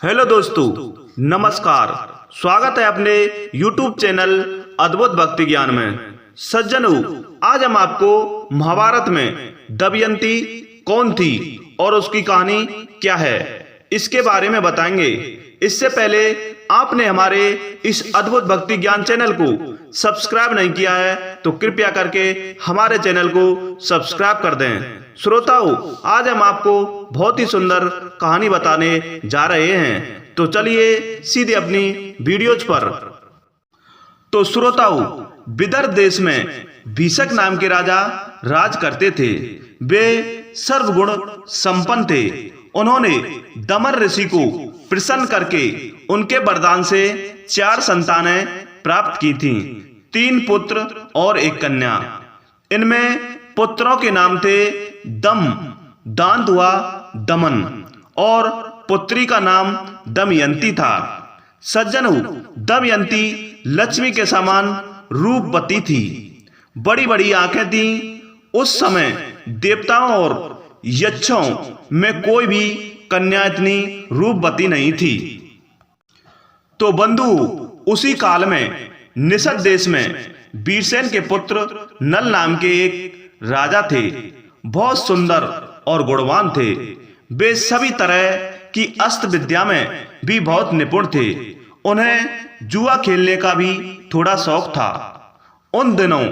Hello दोस्तों, नमस्कार। स्वागत है अपने YouTube चैनल अद्भुत भक्ति ज्ञान में। सज्जनों, आज हम आपको महाभारत में दमयंती कौन थी और उसकी कहानी क्या है, इसके बारे में बताएंगे। इससे पहले आपने हमारे इस अद्भुत भक्ति ज्ञान चैनल को सब्सक्राइब नहीं किया है तो कृपया करके हमारे चैनल को सब्सक्राइब कर दें। श्रोताओं, आज हम आपको बहुत ही सुंदर कहानी बताने जा रहे हैं, तो चलिए सीधे अपनी वीडियोज पर। तो श्रोताओं, विदर्भ देश में भीषक नाम के राजा राज करते थे। वे सर्वगुण संपन्न थे। उन्होंने दमन ऋषि को प्रसन्न करके उनके वरदान से 4 संतानें प्राप्त की थीं, 3 पुत्र और 1 कन्या। इनमें पुत्रों के नाम थे दम, दांत हुआ दमन, और पुत्री का नाम दमयंती था। सज्जनों, दमयंती लक्ष्मी के समान रूपवती थी। बड़ी बड़ी आंखें थीं। उस समय देवताओं और यक्षों में कोई भी कन्या इतनी रूपवती नहीं थी। तो बंधु, उसी काल में निषद देश में वीरसेन के पुत्र नल नाम के एक राजा थे। बहुत सुंदर और गुणवान थे। वे सभी तरह की अस्त्र विद्या में भी बहुत निपुण थे। उन्हें जुआ खेलने का भी थोड़ा शौक था। उन दिनों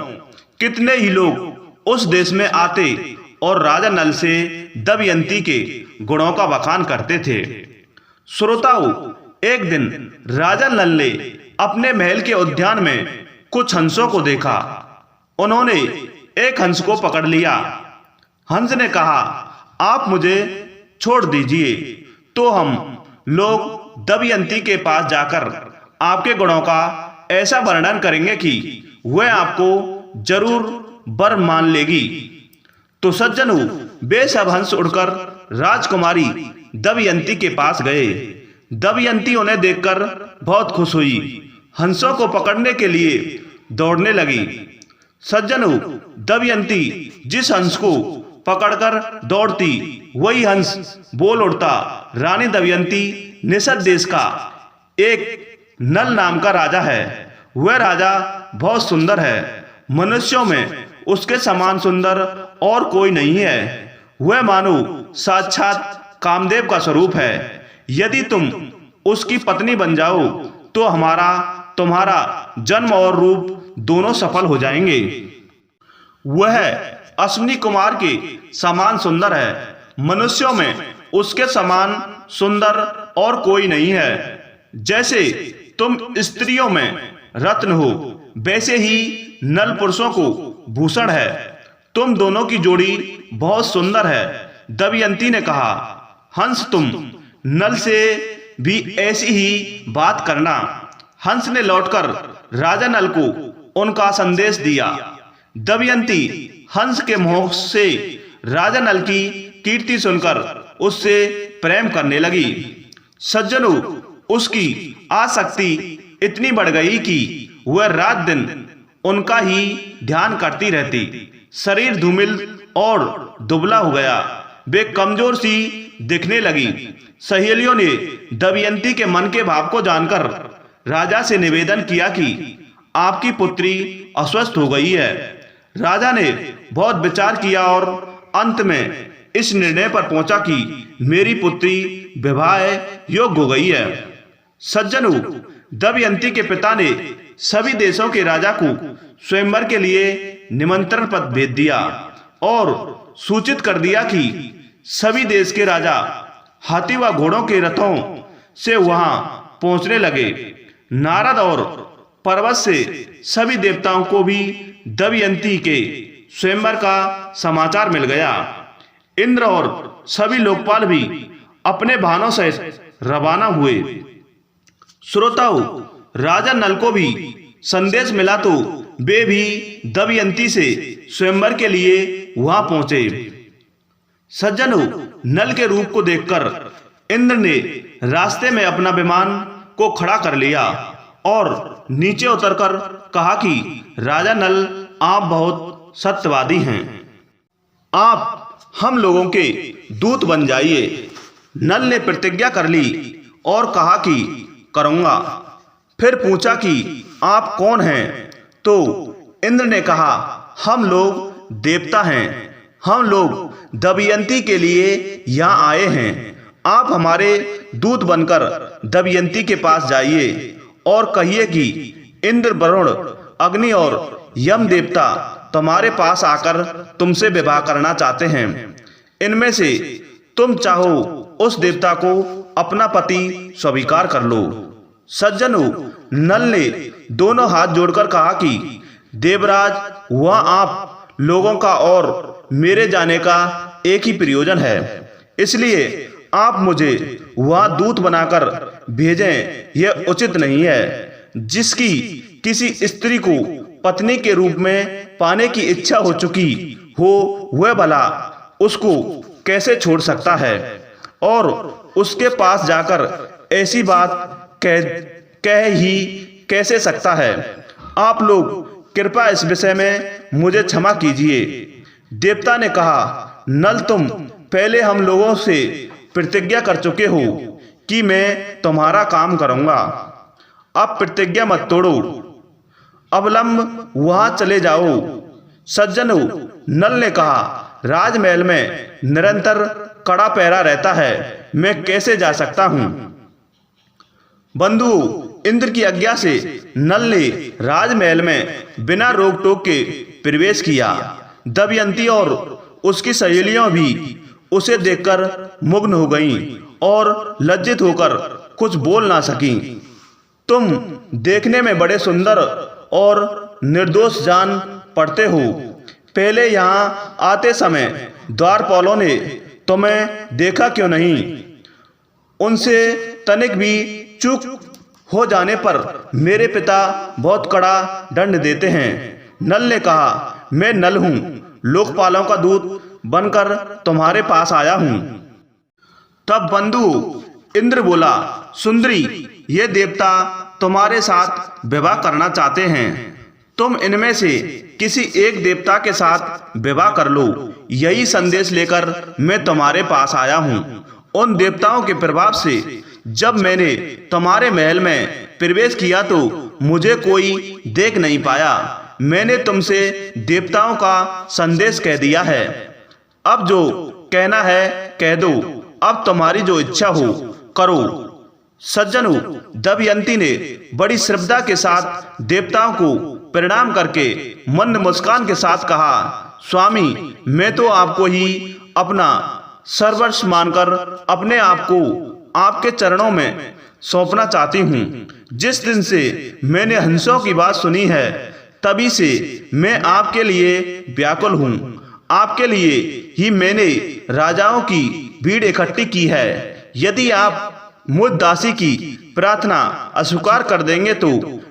कितने ही लोग उस देश में आते और राजा नल से दमयंती के गुणों का बखान करते थे। श्रोताओं, एक दिन राजा नल ने अपने महल के उद्यान में कुछ हंसों को देखा। उन्होंने एक हंस को पकड़ लिया। हंस ने कहा, आप मुझे छोड़ दीजिए तो हम लोग दमयंती के पास जाकर आपके गुणों का ऐसा वर्णन करेंगे कि वह आपको जरूर वर मान लेगी। तो सज्जनों, वे सब हंस उड़कर राजकुमारी दमयंती के पास गए। दमयंती उन्हें देखकर बहुत खुश हुई। हंसों को पकड़ने के लिए दौड़ने लगी। सज्जनों, दमयंती जिस हंस को पकड़कर दौड़ती, वही हंस बोल उड़ता। रानी दमयंती निषद देश का एक नल नाम का राजा है। वह राजा बहुत सुंदर है। मनुष्यों में उसके समान सुंदर और कोई नहीं है। वह मानो साक्षात कामदेव का स्वरूप है। यदि तुम उसकी पत्नी बन जाओ तो हमारा तुम्हारा जन्म और रूप दोनों सफल हो जाएंगे। वह अश्विनी कुमार के समान सुंदर है। मनुष्यों में उसके समान सुंदर और कोई नहीं है। जैसे तुम स्त्रियों में रत्न हो, वैसे ही नल पुरुषों को भूषण है। तुम दोनों की जोड़ी बहुत सुंदर है। दमयंती ने कहा, हंस, तुम नल से भी ऐसी ही बात करना। हंस ने लौटकर राजा नल को उनका संदेश दिया। दमयंती हंस के मोह से राजा नल की कीर्ति सुनकर उससे प्रेम करने लगी। सज्जनों, उसकी आसक्ति इतनी बढ़ गई कि वह रात दिन उनका ही ध्यान करती रहती। शरीर धूमिल और दुबला हो गया। वे कमजोर सी दिखने लगी। सहेलियों ने दमयंती के मन के भाव को जानकर राजा से निवेदन किया कि आपकी पुत्री अस्वस्थ हो गई है। राजा ने बहुत विचार किया और अंत में इस निर्णय पर पहुंचा कि मेरी पुत्री विवाह योग्य हो गई है। सज्जनों, दमयंती के पिता ने सभी देशों के राजा को स्वयंवर के लिए निमंत्रण पत्र भेज दिया और सूचित कर दिया कि सभी देश के राजा हाथी व घोड़ों के रथों से वहां पहुंचने लगे। नारद और पर्वत से सभी देवताओं को भी दमयंती के स्वयंवर का समाचार मिल गया। इंद्र और सभी लोकपाल भी अपने वाहनों से रवाना हुए। श्रोताओं, राजा नल को भी संदेश मिला तो वे भी दमयंती से स्वयंवर के लिए वहां पहुंचे। सज्जनों, नल के रूप को देखकर इंद्र ने रास्ते में अपना विमान को खड़ा कर लिया और नीचे उतरकर कहा कि राजा नल, आप बहुत सत्यवादी हैं। आप हम लोगों के दूत बन जाइए। नल ने प्रतिज्ञा कर ली और कहा कि करूँगा। फिर पूछा कि आप कौन हैं? तो इंद्र ने कहा, हम लोग देवता हैं। हम लोग दमयंती के लिए यहाँ आए हैं। आप हमारे दूत बनकर दमयंती के पास जाइए और कहिए कि इंद्र, वरुण, अग्नि और यम देवता तुम्हारे पास आकर तुमसे विवाह करना चाहते हैं। इनमें से तुम चाहो उस देवता को अपना पति स्वीकार कर लो। सज्जनों, नल ने दोनों हाथ जोड़कर कहा कि देवराज, वह आप लोगों का और मेरे जाने का एक ही प्रयोजन है, इसलिए आप मुझे वहाँ दूत बनाकर भेजें। यह उचित नहीं है। जिसकी किसी स्त्री को पत्नी के रूप में पाने की इच्छा हो चुकी हो, वह भला उसको कैसे छोड़ सकता है और उसके पास जाकर ऐसी बात कह ही कैसे सकता है। आप लोग कृपया इस विषय में मुझे क्षमा कीजिए। देवता ने कहा, नल, तुम पहले हम लोगों से प्रतिज्ञा कर चुके हो कि मैं तुम्हारा काम करूंगा। अब प्रतिज्ञा मत तोड़ो, अवलंब वहां चले जाओ। सज्जनों, नल ने कहा, राजमहल में निरंतर कड़ा पहरा रहता है, मैं कैसे जा सकता हूं? बंधुओं, इंद्र की आज्ञा से नल ने राजमहल में बिना रोक टोक के प्रवेश किया। दमयंती और उसकी सहेलियां भी उसे देखकर मुग्ध हो गईं और लज्जित होकर कुछ बोल ना सकीं। तुम देखने में बड़े सुंदर और निर्दोष जान पड़ते हो। पहले यहाँ आते समय द्वारपालों ने तुम्हें देखा क्यों नहीं? उनसे तनिक भी चूक हो जाने पर मेरे पिता बहुत कड़ा दंड देते हैं। नल ने कहा, मैं नल हूँ, लोकपालों का दूत बनकर तुम्हारे पास आया हूँ। तब बंधु इंद्र बोला, सुंदरी, ये देवता तुम्हारे साथ विवाह करना चाहते हैं। तुम इनमें से किसी एक देवता के साथ विवाह कर लो। यही संदेश लेकर मैं तुम्हारे पास आया हूँ। उन देवताओं के प्रभाव से जब मैंने तुम्हारे महल में प्रवेश किया तो मुझे कोई देख नहीं पाया। मैंने तुमसे देवताओं का संदेश कह दिया है। अब जो कहना है कह दो। अब तुम्हारी जो इच्छा हो करो। सज्जनों, दमयंती ने बड़ी श्रद्धा के साथ देवताओं को प्रणाम करके मंद मुस्कान के साथ कहा, स्वामी, मैं तो आपको ही अपना सर्वस्व मानकर अपने आप को आपके चरणों में सौंपना चाहती हूँ। जिस दिन से मैंने हंसों की बात सुनी है, तभी से मैं आपके लिए व्याकुल हूँ। आपके लिए ही मैंने राजाओं की भीड़ इकट्ठी की है। यदि आप मुझ दासी की प्रार्थना अस्वीकार कर देंगे तो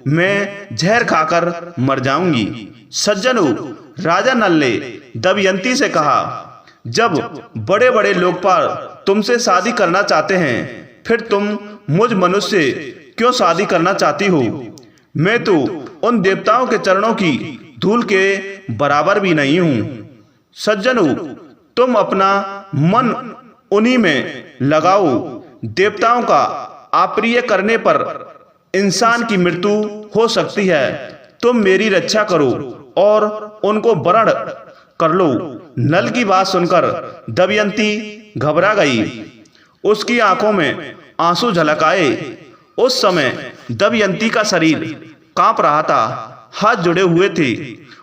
मैं जहर खाकर मर जाऊंगी। सज्जनों, राजा नल ने दमयंती से कहा, जब बड़े बड़े लोकपाल तुमसे शादी करना चाहते हैं, फिर तुम मुझ मनुष्य से क्यों शादी करना चाहती हो? मैं तो उन देवताओं के चरणों की धूल के बराबर भी नहीं हूँ। सज्जनों, तुम अपना मन उन्हीं में लगाओ। देवताओं का अप्रिय करने पर इंसान की मृत्यु हो सकती है। तुम मेरी रक्षा करो और उनको वरण कर लो। नल की बात सुनकर दमयंती घबरा गई। उसकी आंखों में आंसू झलक आए। उस समय दमयंती का शरीर कांप रहा था, हाथ जुड़े हुए थे।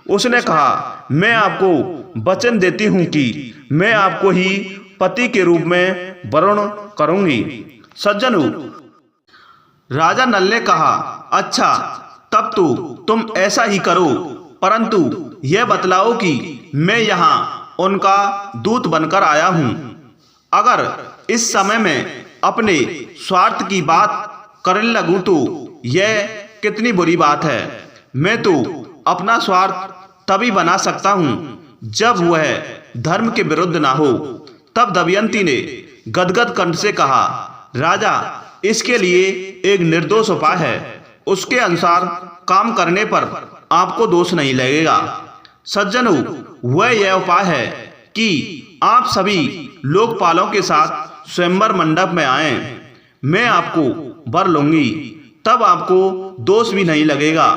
उसने कहा, मैं आपको वचन देती हूँ कि मैं आपको ही पति के रूप में वरण करूंगी। सज्जनों, राजा नल ने कहा, अच्छा, तब तो तुम ऐसा ही करो, परंतु यह बतलाओ कि मैं यहाँ उनका दूत बनकर आया हूँ। अगर इस समय में अपने स्वार्थ की बात करने लगूं तो यह कितनी बुरी बात है। मैं तो अपना स्वार्थ तभी बना सकता हूँ जब वह धर्म के विरुद्ध ना हो। तब दमयंती ने गदगद कंठ से कहा, राजा, इसके लिए एक निर्दोष उपाय है। उसके अनुसार काम करने पर आपको दोष नहीं लगेगा। सज्जनों, वह यह उपाय है कि आप सभी लोकपालों के साथ स्वयंवर मंडप में आएं। मैं आपको वर लूंगी, तब आपको दोष भी नहीं लगेगा।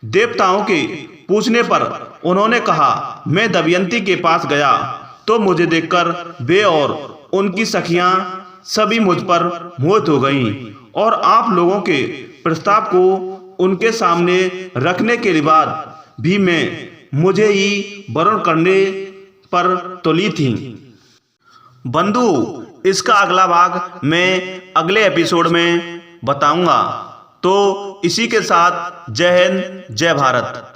देवताओं के पूछने पर उन्होंने कहा, मैं दमयंती के पास गया तो मुझे देखकर वे और उनकी सखियां सभी मुझ पर मोहित हो गईं और आप लोगों के प्रस्ताव को उनके सामने रखने के बाद भी मैं मुझे ही वरण करने पर तुली थी। बंधु, इसका अगला भाग मैं अगले एपिसोड में बताऊंगा। तो इसी के साथ जय हिंद, जय भारत।